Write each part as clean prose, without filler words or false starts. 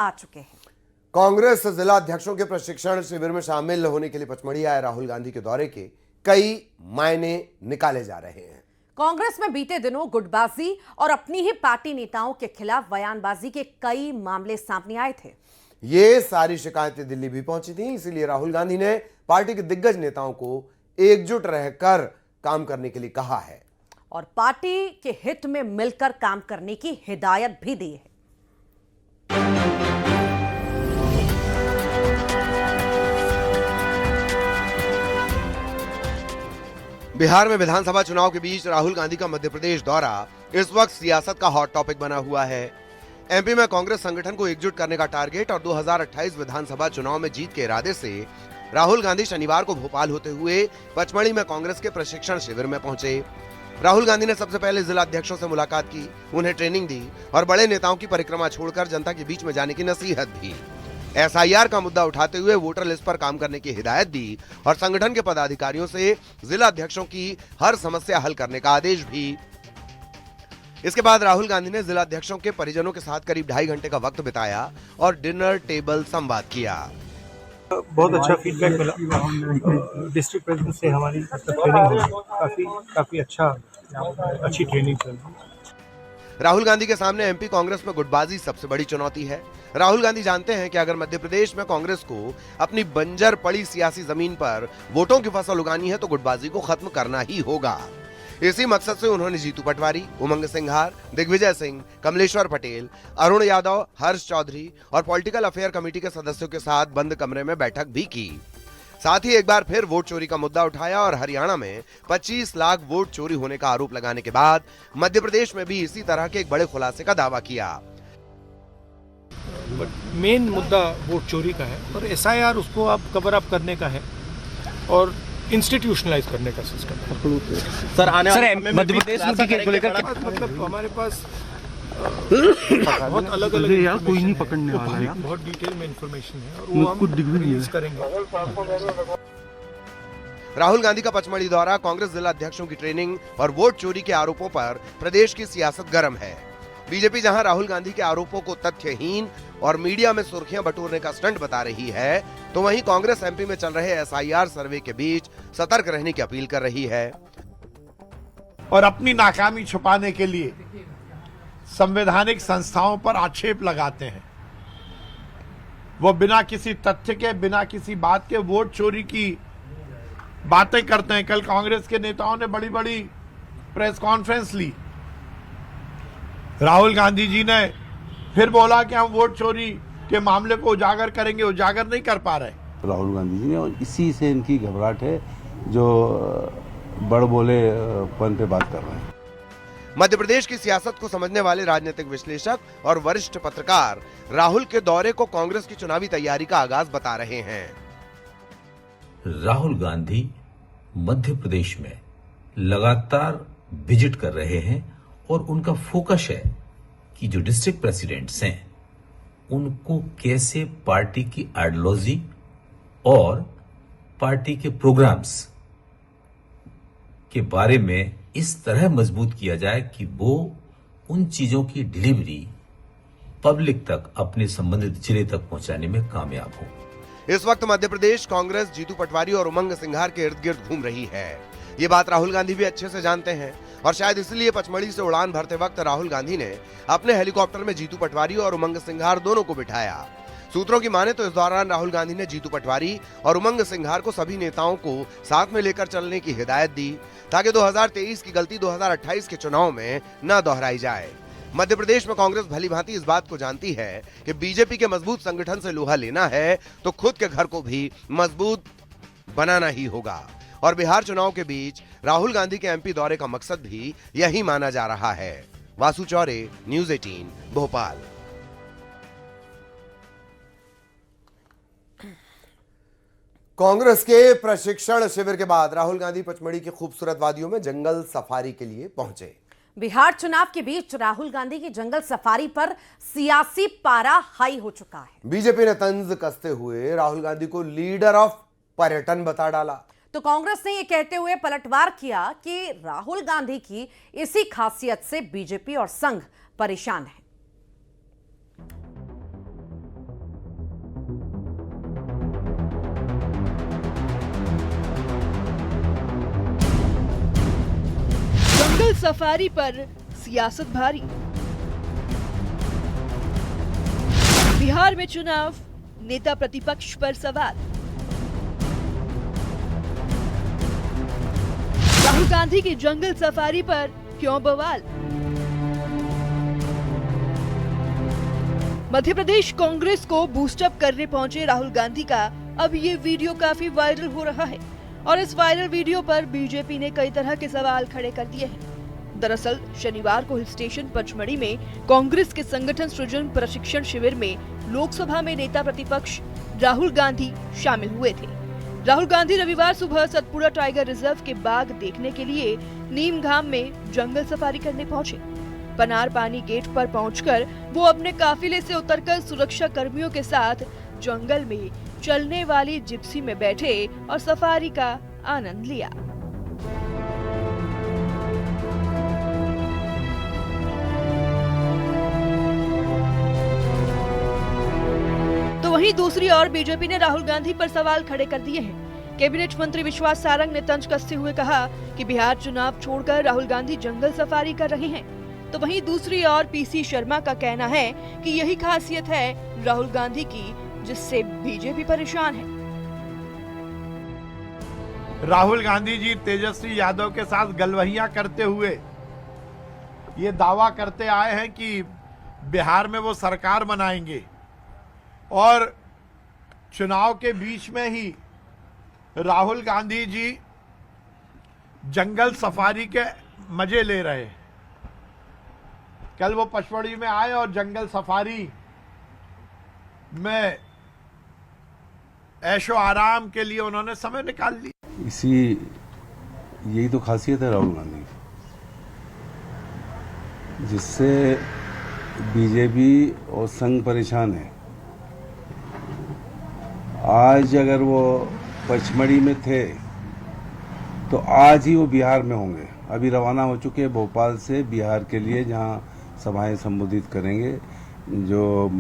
आ चुके हैं। कांग्रेस जिला अध्यक्षों के प्रशिक्षण शिविर में शामिल होने के लिए पचमढ़ी आए राहुल गांधी के दौरे के कई मायने निकाले जा रहे हैं। कांग्रेस में बीते दिनों गुटबाजी और अपनी ही पार्टी नेताओं के खिलाफ बयानबाजी के कई मामले सामने आए थे। ये सारी शिकायतें दिल्ली भी पहुंची थी, इसीलिए राहुल गांधी ने पार्टी के दिग्गज नेताओं को एकजुट रहकर काम करने के लिए कहा है और पार्टी के हित में मिलकर काम करने की हिदायत भी दी है। बिहार में विधानसभा चुनाव के बीच राहुल गांधी का मध्य प्रदेश दौरा इस वक्त सियासत का हॉट टॉपिक बना हुआ है। एमपी में कांग्रेस संगठन को एकजुट करने का टारगेट और 2028 विधानसभा चुनाव में जीत के इरादे से राहुल गांधी शनिवार को भोपाल होते हुए पचमढ़ी में कांग्रेस के प्रशिक्षण शिविर में पहुंचे। राहुल गांधी ने सबसे पहले जिला अध्यक्षों से मुलाकात की, उन्हें ट्रेनिंग दी और बड़े नेताओं की परिक्रमा छोड़कर जनता के बीच में जाने की नसीहत दी। एसआईआर का मुद्दा उठाते हुए वोटर लिस्ट पर काम करने की हिदायत दी और संगठन के पदाधिकारियों से जिला अध्यक्षों की हर समस्या हल करने का आदेश भी। इसके बाद राहुल गांधी ने जिला अध्यक्षों के परिजनों के साथ करीब 2.5 घंटे का वक्त बिताया और डिनर टेबल संवाद किया। बहुत अच्छा फीडबैक मिला। डिस्ट्रिक्ट प्रेसिडेंट से हमारी ट्रेनिंग हुई, काफी अच्छी ट्रेनिंग चल रही। राहुल गांधी के सामने एमपी कांग्रेस में गुटबाजी सबसे बड़ी चुनौती है। राहुल गांधी जानते हैं कि अगर मध्य प्रदेश में कांग्रेस को अपनी बंजर पड़ी सियासी जमीन पर वोटों की फसल उगानी है तो गुटबाजी को खत्म करना ही होगा। इसी मकसद से उन्होंने जीतू पटवारी, उमंग सिंघार, दिग्विजय सिंह, कमलेश्वर पटेल, अरुण यादव, हर्ष चौधरी और पॉलिटिकल अफेयर कमेटी के सदस्यों के साथ बंद कमरे में बैठक भी की। साथ ही एक बार फिर वोट चोरी का मुद्दा उठाया और हरियाणा में 25 लाख वोट चोरी होने का आरोप लगाने के बाद मध्य प्रदेश में भी इसी तरह के एक बड़े खुलासे का दावा किया। मेन मुद्दा वोट चोरी का है और एसआईआर उसको आप कवर अप करने का है और इंस्टीट्यूशनलाइज करने का सिस्टम है। सर आने वाले मध्य प्रदेश में को लेकर मतलब हमारे पास बहुत अलग अलग कोई नहीं पकड़ने वाला है, बहुत डिटेल में इंफॉर्मेशन है और वो हम रिलीज करेंगे। राहुल गांधी का पचमढ़ी दौरा, कांग्रेस जिला अध्यक्षों की ट्रेनिंग और वोट चोरी के आरोपों पर प्रदेश की सियासत गर्म है। बीजेपी जहां राहुल गांधी के आरोपों को तथ्यहीन और मीडिया में सुर्खियां बटोरने का स्टंट बता रही है, तो वहीं कांग्रेस एमपी में चल रहे एसआईआर सर्वे के बीच सतर्क रहने की अपील कर रही है और अपनी नाकामी छुपाने के लिए संवैधानिक संस्थाओं पर आक्षेप लगाते हैं। वो बिना किसी तथ्य के, बिना किसी बात के वोट चोरी की बातें करते हैं। कल कांग्रेस के नेताओं ने बड़ी बड़ी प्रेस कॉन्फ्रेंस ली। राहुल गांधी जी ने फिर बोला कि हम वोट चोरी के मामले को उजागर करेंगे, उजागर नहीं कर पा रहे राहुल गांधी जी ने, और इसी से इनकी घबराहट है जो बड़ बोले पन पे बात कर रहे हैं। मध्य प्रदेश की सियासत को समझने वाले राजनीतिक विश्लेषक और वरिष्ठ पत्रकार राहुल के दौरे को कांग्रेस की चुनावी तैयारी का आगाज बता रहे हैं। राहुल गांधी मध्य प्रदेश में लगातार विजिट कर रहे हैं और उनका फोकस है कि जो डिस्ट्रिक्ट प्रेसिडेंट्स हैं उनको कैसे पार्टी की आइडियोलॉजी और पार्टी के प्रोग्राम्स के बारे में इस तरह मजबूत किया जाए कि वो उन चीजों की डिलीवरी पब्लिक तक, अपने संबंधित जिले तक पहुंचाने में कामयाब हो। इस वक्त मध्य प्रदेश कांग्रेस जीतू पटवारी और उमंग सिंघार के इर्द गिर्द घूम रही है। ये बात राहुल गांधी भी अच्छे से जानते हैं और शायद इसलिए पचमढ़ी से उड़ान भरते वक्त राहुल गांधी ने अपने हेलीकॉप्टर में जीतू पटवारी और उमंग सिंघार दोनों को बिठाया। सूत्रों की माने तो इस दौरान राहुल गांधी ने जीतू पटवारी और उमंग सिंघार को सभी नेताओं को साथ में लेकर चलने की हिदायत दी ताकि 2023 की गलती 2028 के चुनाव में न दोहराई जाए। मध्य प्रदेश में कांग्रेस भली भांति इस बात को जानती है कि बीजेपी के मजबूत संगठन से लोहा लेना है तो खुद के घर को भी मजबूत बनाना ही होगा और बिहार चुनाव के बीच राहुल गांधी के एमपी दौरे का मकसद भी यही माना जा रहा है। वासु चौरे, न्यूज़ 18, भोपाल। कांग्रेस के प्रशिक्षण शिविर के बाद राहुल गांधी पचमढ़ी की खूबसूरत वादियों में जंगल सफारी के लिए पहुंचे। बिहार चुनाव के बीच राहुल गांधी की जंगल सफारी पर सियासी पारा हाई हो चुका है। बीजेपी ने तंज कसते हुए राहुल गांधी को लीडर ऑफ पर्यटन बता डाला तो कांग्रेस ने यह कहते हुए पलटवार किया कि राहुल गांधी की इसी खासियत से बीजेपी और संघ परेशान है। जंगल सफारी पर सियासत भारी। बिहार में चुनाव, नेता प्रतिपक्ष पर सवाल। राहुल गांधी की जंगल सफारी पर क्यों बवाल? मध्य प्रदेश कांग्रेस को बूस्टअप करने पहुंचे राहुल गांधी का अब ये वीडियो काफी वायरल हो रहा है और इस वायरल वीडियो पर बीजेपी ने कई तरह के सवाल खड़े कर दिए हैं। दरअसल शनिवार को हिल स्टेशन पचमढ़ी में कांग्रेस के संगठन सृजन प्रशिक्षण शिविर में लोकसभा में नेता प्रतिपक्ष राहुल गांधी शामिल हुए थे। राहुल गांधी रविवार सुबह सतपुड़ा टाइगर रिजर्व के बाघ देखने के लिए नीमघाम में जंगल सफारी करने पहुंचे। पनार पानी गेट पर पहुंचकर वो अपने काफिले से उतरकर सुरक्षा कर्मियों के साथ जंगल में चलने वाली जिप्सी में बैठे और सफारी का आनंद लिया। तो वहीं दूसरी ओर बीजेपी ने राहुल गांधी पर सवाल खड़े कर दिए हैं। कैबिनेट मंत्री विश्वास सारंग ने तंज कसते हुए कहा कि बिहार चुनाव छोड़कर राहुल गांधी जंगल सफारी कर रहे हैं। तो वहीं दूसरी ओर पीसी शर्मा का कहना है कि यही खासियत है राहुल गांधी की, जिससे बीजेपी परेशान है। राहुल गांधी जी तेजस्वी यादव के साथ गलवहियां करते हुए ये दावा करते आए हैं कि बिहार में वो सरकार बनाएंगे और चुनाव के बीच में ही राहुल गांधी जी जंगल सफारी के मजे ले रहे हैं। कल वो पचमढ़ी में आए और जंगल सफारी में ऐशो आराम के लिए उन्होंने समय निकाल लिया। यही तो खासियत है राहुल गांधी, जिससे बीजेपी और संघ परेशान है। आज अगर वो पचमढ़ी में थे तो आज ही वो बिहार में होंगे। अभी रवाना हो चुके हैं भोपाल से बिहार के लिए, जहां सभाएं संबोधित करेंगे। जो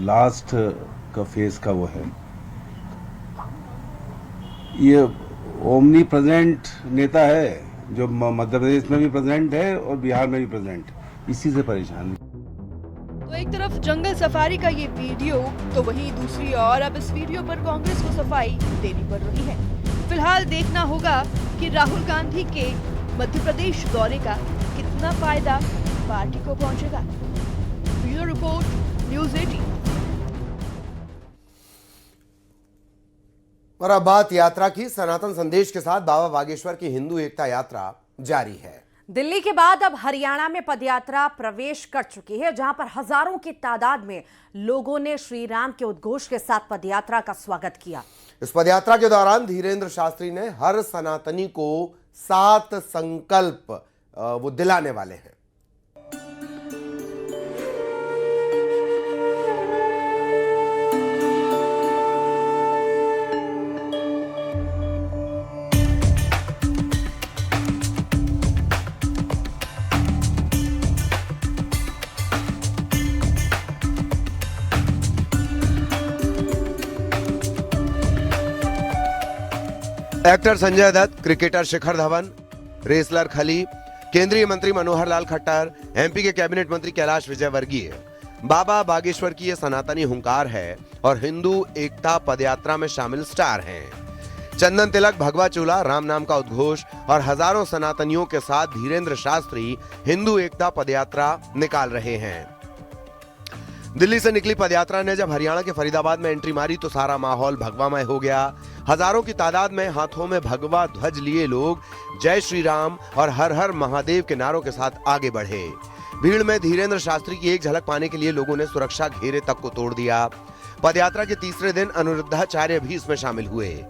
लास्ट का फेज का वो है, ये ओमनी प्रेजेंट नेता है जो मध्य प्रदेश में भी प्रेजेंट है और बिहार में भी प्रेजेंट, इसी से परेशान है। तो एक तरफ जंगल सफारी का ये वीडियो, तो वहीं दूसरी ओर अब इस वीडियो पर कांग्रेस को सफाई देनी पड़ रही है। फिलहाल देखना होगा कि राहुल गांधी के मध्य प्रदेश दौरे का कितना फायदा पार्टी को पहुंचेगा। Bureau report, news 18। और अब बात यात्रा की। सनातन संदेश के साथ बाबा बागेश्वर की हिंदू एकता यात्रा जारी है। दिल्ली के बाद अब हरियाणा में पदयात्रा प्रवेश कर चुकी है, जहां पर हजारों की तादाद में लोगों ने श्री राम के उद्घोष के साथ पदयात्रा का स्वागत किया। इस पदयात्रा के दौरान धीरेन्द्र शास्त्री ने हर सनातनी को 7 संकल्प वो दिलाने वाले हैं। Actor Sanjay Dutt, cricketer Shikhar Dhawan, wrestler खली, केंद्रीय मंत्री मनोहर लाल खट्टर, एमपी के कैबिनेट मंत्री कैलाश विजयवर्गीय। बाबा बागेश्वर की यह सनातनी हुंकार है और हिंदू एकता पदयात्रा में शामिल स्टार हैं। चंदन तिलक, भगवा चूल्हा, राम नाम का उद्घोष और हजारों सनातनियों के साथ धीरेन्द्र शास्त्री हिंदू एकता पदयात्रा निकाल रहे हैं। दिल्ली से निकली पदयात्रा ने जब हरियाणा के फरीदाबाद में एंट्री मारी तो सारा माहौल भगवामय हो गया। हजारों की तादाद में हाथों में भगवा ध्वज लिए लोग जय श्री राम और हर हर महादेव के नारों के साथ आगे बढ़े। भीड़ में धीरेन्द्र शास्त्री की एक झलक पाने के लिए लोगों ने सुरक्षा घेरे तक को तोड़ दिया। पदयात्रा के तीसरे दिन अनिरुद्धाचार्य भी इसमें शामिल हुए।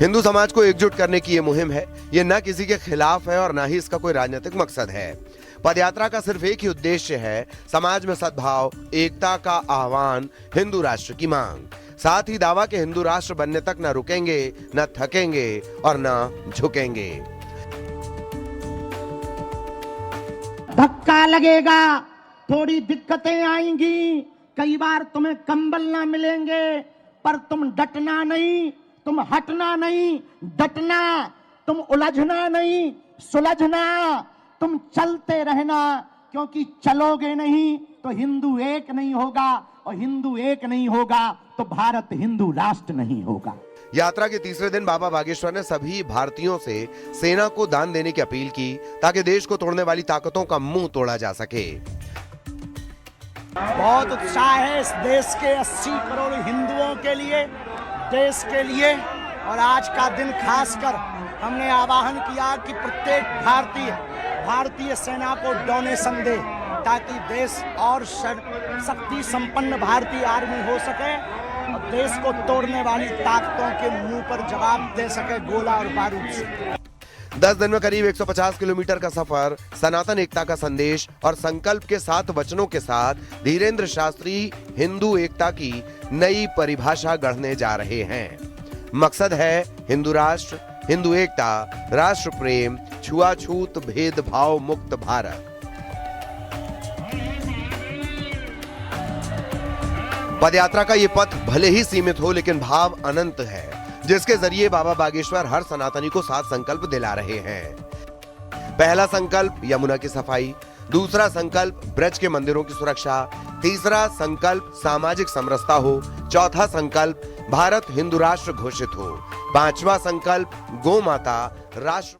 हिंदू समाज को एकजुट करने की यह मुहिम है। ये न किसी के खिलाफ है और न ही इसका कोई राजनीतिक मकसद है। पदयात्रा का सिर्फ एक ही उद्देश्य है, समाज में सद्भाव, एकता का आह्वान, हिंदू राष्ट्र की मांग। साथ ही दावा के हिंदू राष्ट्र बनने तक न रुकेंगे, न थकेंगे और न झुकेंगे। धक्का लगेगा, थोड़ी दिक्कतें आएंगी, कई बार तुम्हें कंबल ना मिलेंगे, पर तुम डटना नहीं, तुम हटना नहीं, डटना, तुम उलझना नहीं, सुलझना, तुम चलते रहना, क्योंकि चलोगे नहीं तो हिंदू एक नहीं होगा, और हिंदू एक नहीं होगा तो भारत हिंदू राष्ट्र नहीं होगा। यात्रा के तीसरे दिन बाबा बागेश्वर ने सभी भारतीयों से सेना को दान देने की अपील की ताकि देश को तोड़ने वाली ताकतों का मुंह तोड़ा जा सके। बहुत उत्साह है इस देश के 80 करोड़ हिंदुओं के लिए, देश के लिए, और आज का दिन खासकर हमने आह्वान किया कि प्रत्येक भारतीय सेना को डोनेशन दे ताकि देश और शक्ति संपन्न भारतीय आर्मी हो सके और देश को तोड़ने वाली ताकतों के मुंह पर जवाब दे सके गोला और बारूद से। 10 दिन में करीब 150 किलोमीटर का सफर, सनातन एकता का संदेश और संकल्प के 7 वचनों के साथ धीरेन्द्र शास्त्री हिंदू एकता की नई परिभाषा गढ़ने जा रहे हैं। मकसद है हिंदू राष्ट्र, हिंदू एकता, राष्ट्र प्रेम, छुआछूत भेदभाव मुक्त भारत। पदयात्रा का ये पथ भले ही सीमित हो लेकिन भाव अनंत है, जिसके जरिए बाबा बागेश्वर हर सनातनी को 7 संकल्प दिला रहे हैं। पहला संकल्प यमुना की सफाई, दूसरा संकल्प ब्रज के मंदिरों की सुरक्षा, तीसरा संकल्प सामाजिक समरसता हो, चौथा संकल्प भारत हिंदू राष्ट्र घोषित हो, 5वां संकल्प गौ माता राष्ट्र